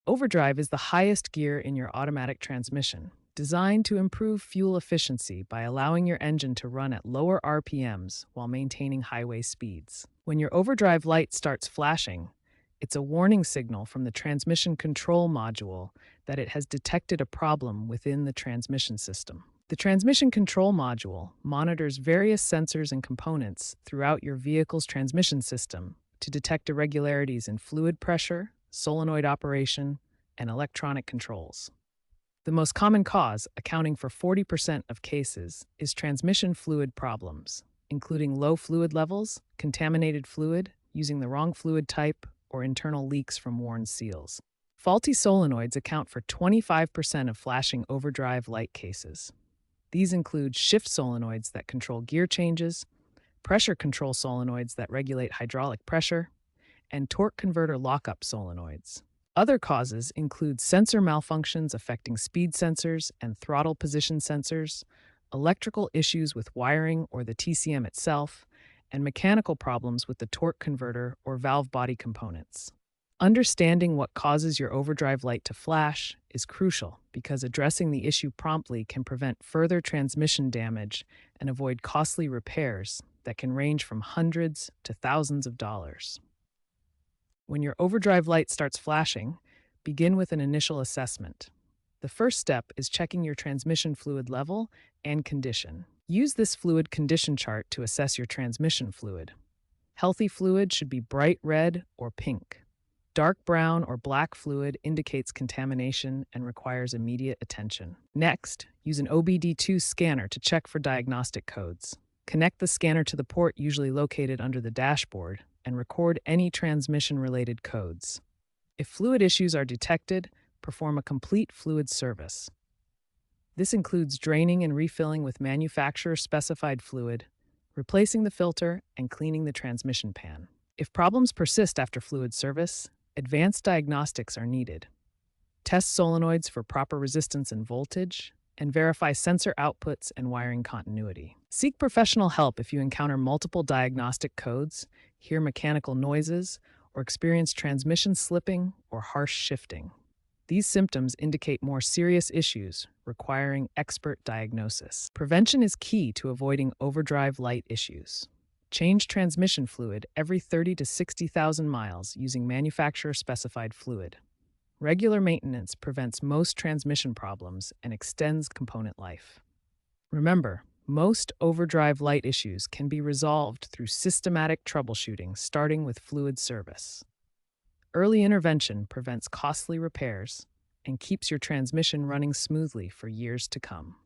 Overdrive is the highest gear in your automatic transmission, designed to improve fuel efficiency by allowing your engine to run at lower RPMs while maintaining highway speeds. When your overdrive light starts flashing, it's a warning signal from the transmission control module that it has detected a problem within the transmission system. The transmission control module monitors various sensors and components throughout your vehicle's transmission system to detect irregularities in fluid pressure, solenoid operation, and electronic controls. The most common cause, accounting for 40% of cases, is transmission fluid problems, including low fluid levels, contaminated fluid, using the wrong fluid type, or internal leaks from worn seals. Faulty solenoids account for 25% of flashing overdrive light cases. These include shift solenoids that control gear changes, pressure control solenoids that regulate hydraulic pressure, and torque converter lockup solenoids. Other causes include sensor malfunctions affecting speed sensors and throttle position sensors, electrical issues with wiring or the TCM itself, and mechanical problems with the torque converter or valve body components. Understanding what causes your overdrive light to flash is crucial because addressing the issue promptly can prevent further transmission damage and avoid costly repairs that can range from hundreds to thousands of dollars. When your overdrive light starts flashing, begin with an initial assessment. The first step is checking your transmission fluid level and condition. Use this fluid condition chart to assess your transmission fluid. Healthy fluid should be bright red or pink. Dark brown or black fluid indicates contamination and requires immediate attention. Next, use an OBD2 scanner to check for diagnostic codes. Connect the scanner to the port usually located under the dashboard and record any transmission-related codes. If fluid issues are detected, perform a complete fluid service. This includes draining and refilling with manufacturer-specified fluid, replacing the filter, and cleaning the transmission pan. If problems persist after fluid service, advanced diagnostics are needed. Test solenoids for proper resistance and voltage, and verify sensor outputs and wiring continuity. Seek professional help if you encounter multiple diagnostic codes, hear mechanical noises, or experience transmission slipping or harsh shifting. These symptoms indicate more serious issues requiring expert diagnosis. Prevention is key to avoiding overdrive light issues. Change transmission fluid every 30 to 60,000 miles using manufacturer-specified fluid. Regular maintenance prevents most transmission problems and extends component life. Remember, most overdrive light issues can be resolved through systematic troubleshooting, starting with fluid service. Early intervention prevents costly repairs and keeps your transmission running smoothly for years to come.